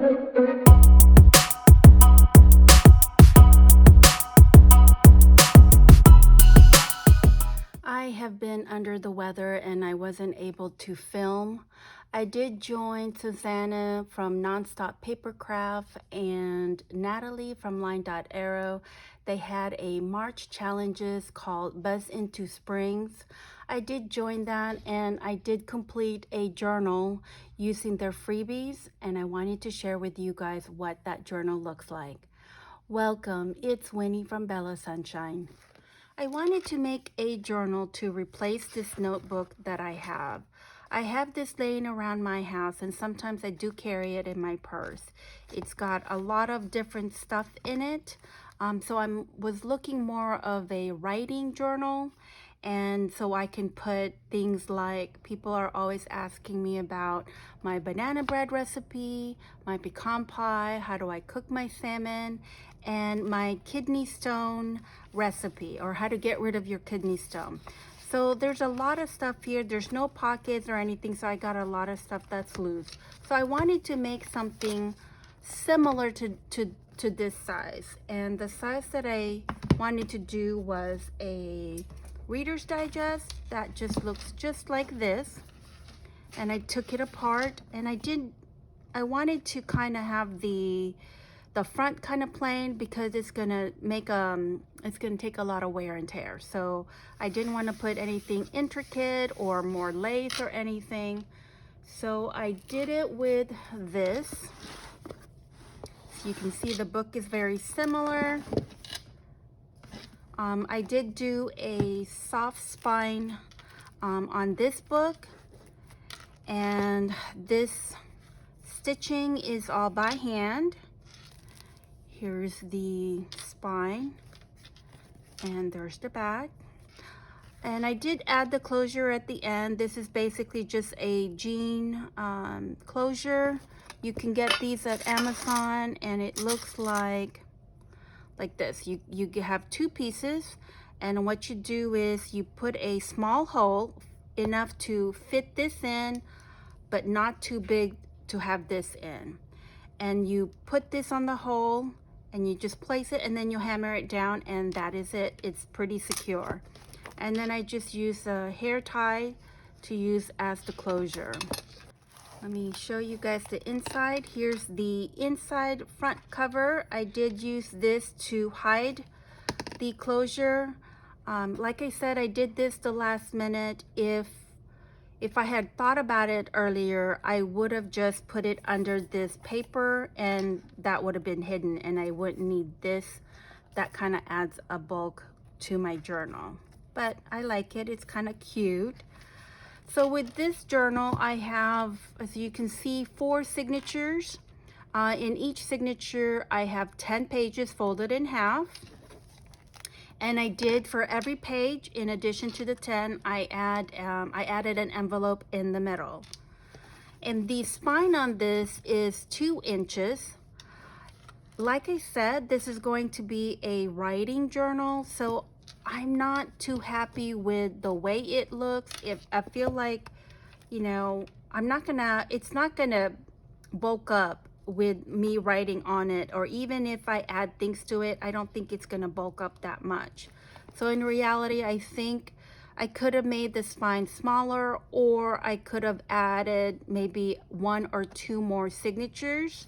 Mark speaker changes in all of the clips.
Speaker 1: I have been under the weather and I wasn't able to film. I did join Suzanne from Nonstop Papercraft and Nathalie from Line Arrow. They had a March challenges called Buzz into Springs. I did join that and I did complete a journal using their freebies, and I wanted to share with you guys what that journal looks like. Welcome, it's Winnie from Bella Sunshine. I wanted to make a journal to replace this notebook that I have. I have this laying around my house and sometimes I do carry it in my purse. It's got a lot of different stuff in it. So I was looking more of a writing journal, and so I can put things like, people are always asking me about my banana bread recipe, my pecan pie, how do I cook my salmon, and my kidney stone recipe, or how to get rid of your kidney stone. So there's a lot of stuff here. There's no pockets or anything, so I got a lot of stuff that's loose. So I wanted to make something similar to this size, and the size that I wanted to do was a Reader's Digest that just looks just like this. And I took it apart, and I wanted to kind of have the front kind of plain because it's gonna take a lot of wear and tear. So I didn't want to put anything intricate or more lace or anything. So I did it with this. So you can see the book is very similar. I did do a soft spine on this book, and this stitching is all by hand. Here's the spine, and there's the back. And I did add the closure at the end. This is basically just a jean closure. You can get these at Amazon, and it looks like this. You have two pieces, and what you do is you put a small hole enough to fit this in, but not too big to have this in. And you put this on the hole, and you just place it, and then you hammer it down, and that is it. It's pretty secure. And then I just use a hair tie to use as the closure. Let me show you guys the inside. Here's the inside front cover. I did use this to hide the closure. Like I said, I did this the last minute. If I had thought about it earlier, I would have just put it under this paper and that would have been hidden, and I wouldn't need this. That kind of adds a bulk to my journal. But I like it, it's kind of cute. So with this journal, I have, as you can see, 4 signatures. In each signature, I have 10 pages folded in half. And I did, for every page, in addition to the 10, I added an envelope in the middle. And the spine on this is 2 inches. Like I said, this is going to be a writing journal, so I'm not too happy with the way it looks. If I feel like, you know, it's not gonna bulk up with me writing on it, or even if I add things to it, I don't think it's gonna bulk up that much. So in reality, I think I could have made the spine smaller, or I could have added maybe 1 or 2 more signatures.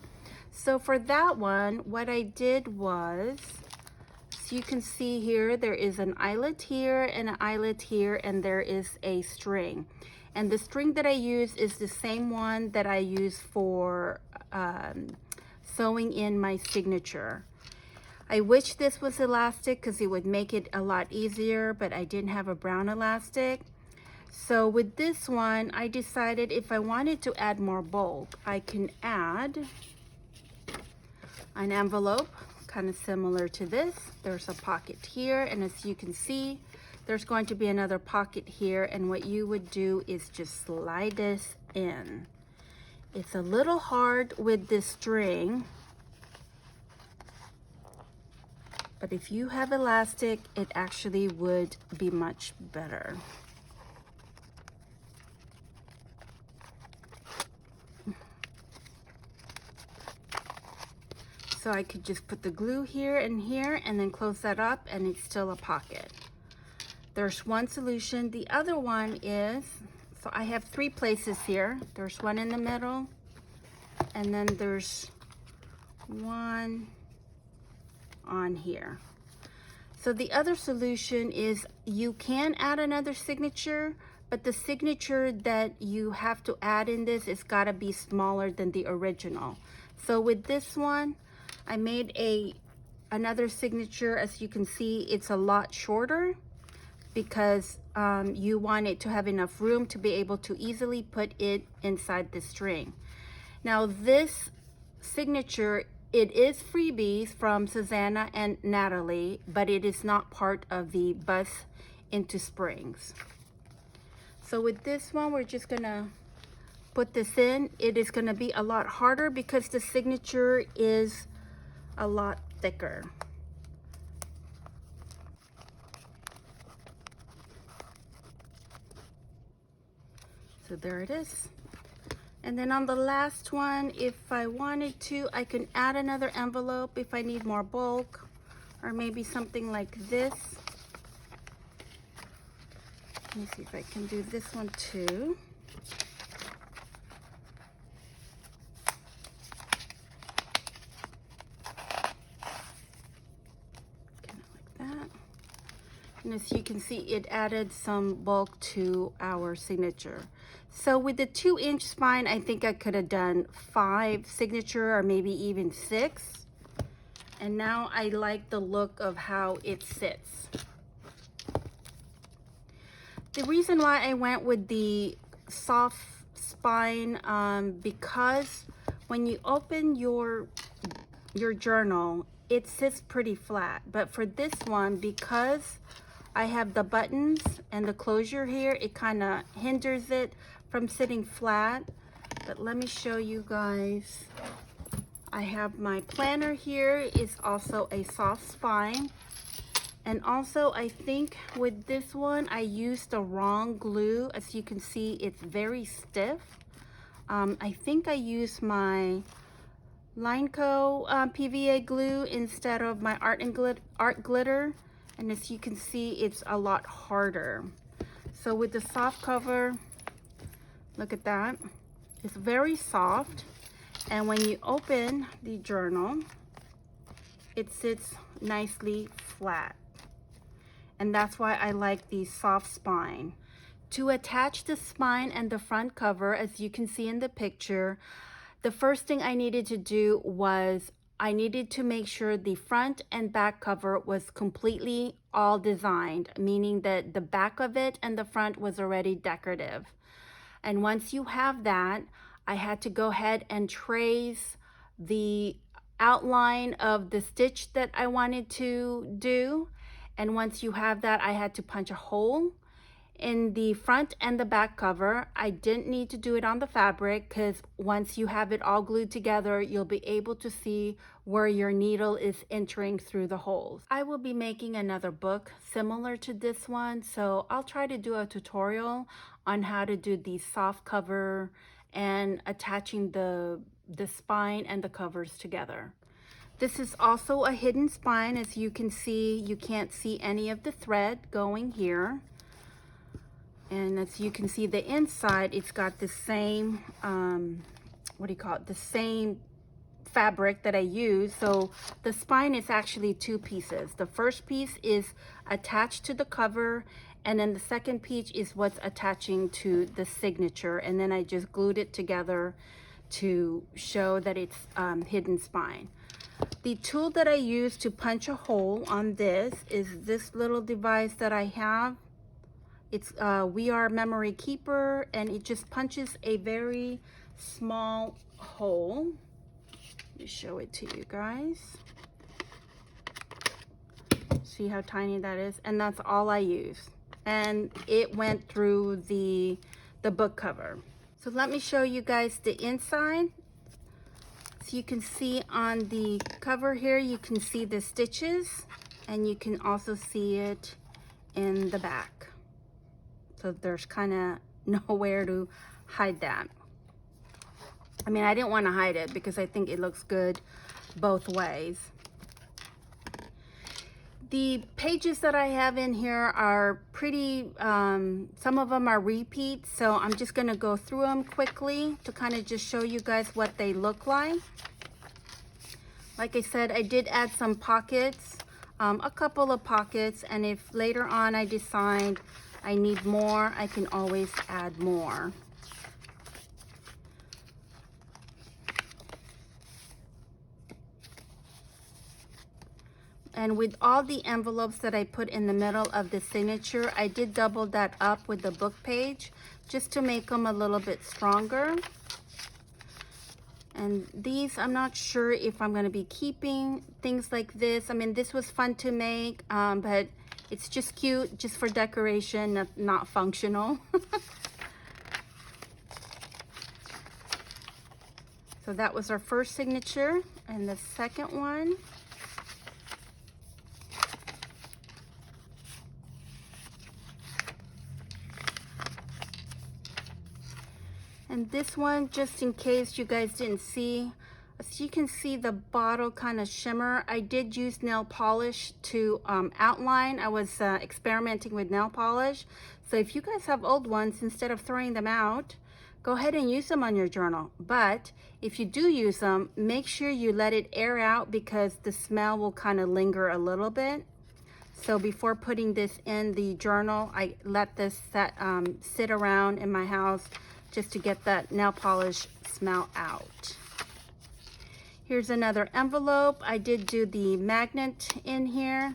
Speaker 1: So for that one, what I did was, so you can see here, there is an eyelet here and an eyelet here, and there is a string. And the string that I use is the same one that I use for sewing in my signature. I wish this was elastic because it would make it a lot easier, but I didn't have a brown elastic. So with this one, I decided if I wanted to add more bulk, I can add an envelope, kind of similar to this. There's a pocket here, and as you can see, there's going to be another pocket here, and what you would do is just slide this in. It's a little hard with this string, but if you have elastic, it actually would be much better. So I could just put the glue here and here and then close that up and it's still a pocket. There's one solution. The other one is, so I have 3 places here. There's one in the middle and then there's one on here. So the other solution is you can add another signature, but the signature that you have to add in this is gotta be smaller than the original. So with this one, I made another signature. As you can see, it's a lot shorter because you want it to have enough room to be able to easily put it inside the string. Now this signature, it is freebies from Suzanne and Nathalie, but it is not part of the Bust into Springs. So with this one, we're just gonna put this in. It is gonna be a lot harder because the signature is a lot thicker. So there it is. And then on the last one, if I wanted to, I can add another envelope if I need more bulk, or maybe something like this. Let me see if I can do this one too. Kind of like that. And as you can see, it added some bulk to our signature. So with the 2-inch spine, I think I could have done 5 signature or maybe even 6. And now I like the look of how it sits. The reason why I went with the soft spine, because when you open your journal, it sits pretty flat. But for this one, because I have the buttons and the closure here, it kind of hinders it from sitting flat. But let me show you guys. I have my planner here. It's also a soft spine. And also I think with this one, I used the wrong glue. As you can see, it's very stiff. I think I used my Lineco PVA glue instead of my art glitter. And as you can see, it's a lot harder. So with the soft cover, look at that. It's very soft. And when you open the journal, it sits nicely flat. And that's why I like the soft spine. To attach the spine and the front cover, as you can see in the picture, the first thing I needed to do was I needed to make sure the front and back cover was completely all designed, meaning that the back of it and the front was already decorative. And once you have that, I had to go ahead and trace the outline of the stitch that I wanted to do. And once you have that, I had to punch a hole in the front and the back cover. I didn't need to do it on the fabric because once you have it all glued together, you'll be able to see where your needle is entering through the holes. I will be making another book similar to this one, so I'll try to do a tutorial on how to do the soft cover and attaching the spine and the covers together. This is also a hidden spine. As you can see, you can't see any of the thread going here. And as you can see, the inside, it's got the same, the same fabric that I use. So the spine is actually 2 pieces. The first piece is attached to the cover, and then the second piece is what's attaching to the signature. And then I just glued it together to show that it's hidden spine. The tool that I use to punch a hole on this is this little device that I have. It's We Are Memory Keeper, and it just punches a very small hole. Let me show it to you guys. See how tiny that is? And that's all I use. And it went through the book cover. So let me show you guys the inside. So you can see on the cover here, you can see the stitches, and you can also see it in the back. So there's kind of nowhere to hide that. I mean, I didn't want to hide it because I think it looks good both ways. The pages that I have in here are pretty, some of them are repeats, so I'm just going to go through them quickly to kind of just show you guys what they look like. Like I said, I did add some pockets, a couple of pockets, and if later on I decide I need more, I can always add more. And with all the envelopes that I put in the middle of the signature, I did double that up with the book page just to make them a little bit stronger. And these, I'm not sure if I'm going to be keeping things like this. I mean, this was fun to make, but it's just cute, just for decoration, not functional. So that was our first signature. And the second one, and this one, just in case you guys didn't see, as you can see the bottle kind of shimmer. I did use nail polish to outline. I was experimenting with nail polish. So if you guys have old ones, instead of throwing them out, go ahead and use them on your journal. But if you do use them, make sure you let it air out because the smell will kind of linger a little bit. So before putting this in the journal, I let this sit around in my house just to get that nail polish smell out. Here's another envelope. I did do the magnet in here.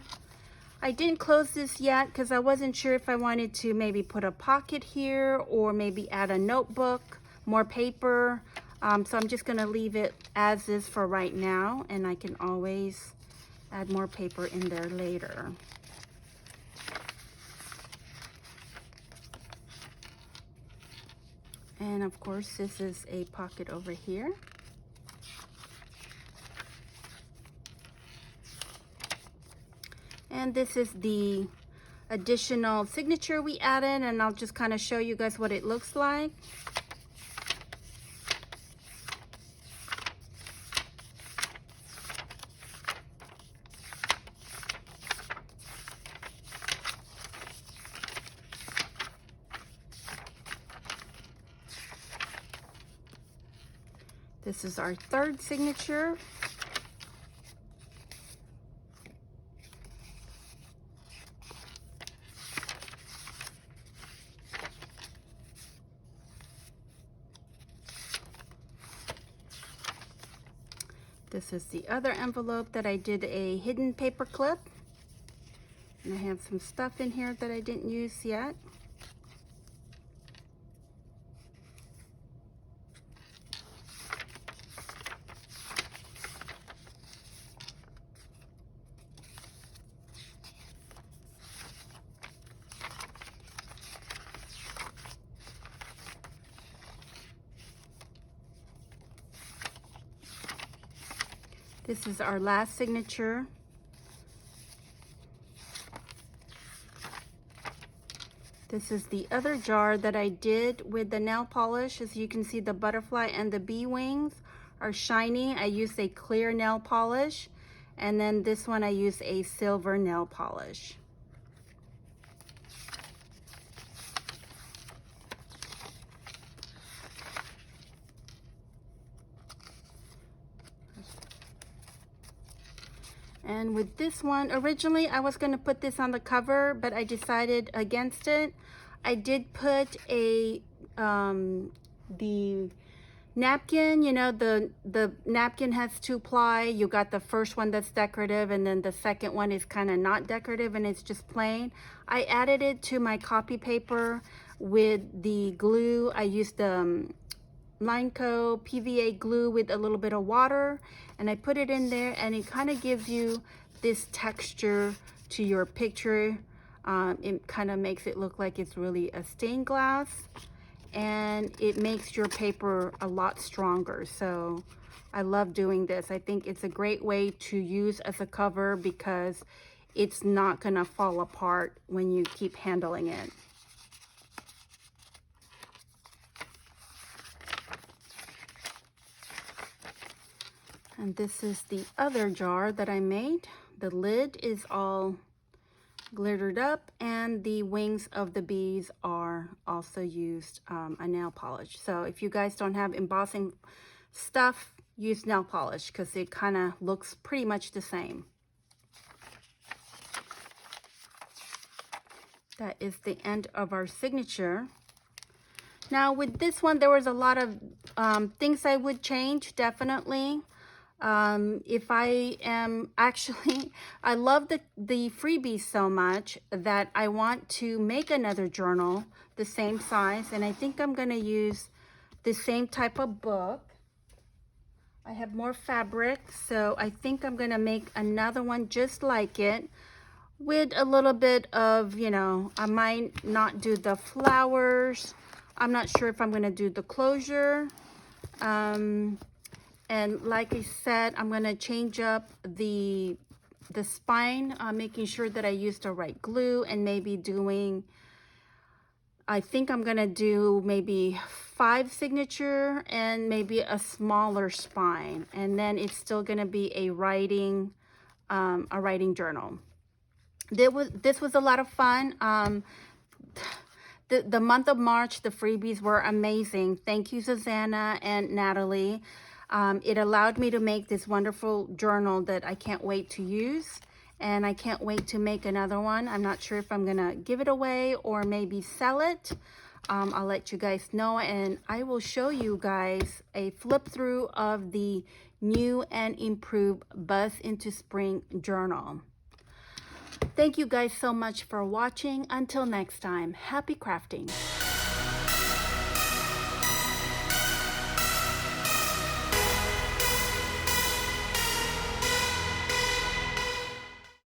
Speaker 1: I didn't close this yet because I wasn't sure if I wanted to maybe put a pocket here or maybe add a notebook, more paper. So I'm just gonna leave it as is for right now, and I can always add more paper in there later. And of course, this is a pocket over here. And this is the additional signature we added, and I'll just kind of show you guys what it looks like. This is our third signature. This is the other envelope that I did a hidden paper clip. And I have some stuff in here that I didn't use yet. This is our last signature. This is the other jar that I did with the nail polish. As you can see, the butterfly and the bee wings are shiny. I used a clear nail polish, and then this one I used a silver nail polish. And with this one, originally I was going to put this on the cover, but I decided against it. I did put a the napkin, you know, the napkin has 2-ply. You got the first one that's decorative, and then the second one is kind of not decorative and it's just plain. I added it to my copy paper with the glue. I used Lineco PVA glue with a little bit of water, and I put it in there, and it kind of gives you this texture to your picture. It kind of makes it look like it's really a stained glass, and it makes your paper a lot stronger. So I love doing this. I think it's a great way to use as a cover because it's not gonna fall apart when you keep handling it. And this is the other jar that I made. The lid is all glittered up, and the wings of the bees are also used a nail polish. So if you guys don't have embossing stuff, use nail polish because it kind of looks pretty much the same. That is the end of our signature. Now with this one, there was a lot of things I would change, definitely. If I am actually, I love the freebies so much that I want to make another journal the same size, and I think I'm going to use the same type of book. I have more fabric, so I think I'm going to make another one just like it with a little bit of, you know, I might not do the flowers. I'm not sure if I'm going to do the closure. And like I said, I'm going to change up the spine, making sure that I use the right glue, and maybe doing, I think I'm going to do maybe 5 signature and maybe a smaller spine. And then it's still going to be a writing journal. This was a lot of fun. The month of March, the freebies were amazing. Thank you, Suzanne and Nathalie. It allowed me to make this wonderful journal that I can't wait to use. And I can't wait to make another one. I'm not sure if I'm going to give it away or maybe sell it. I'll let you guys know. And I will show you guys a flip through of the new and improved Buzz into Spring journal. Thank you guys so much for watching. Until next time, happy crafting.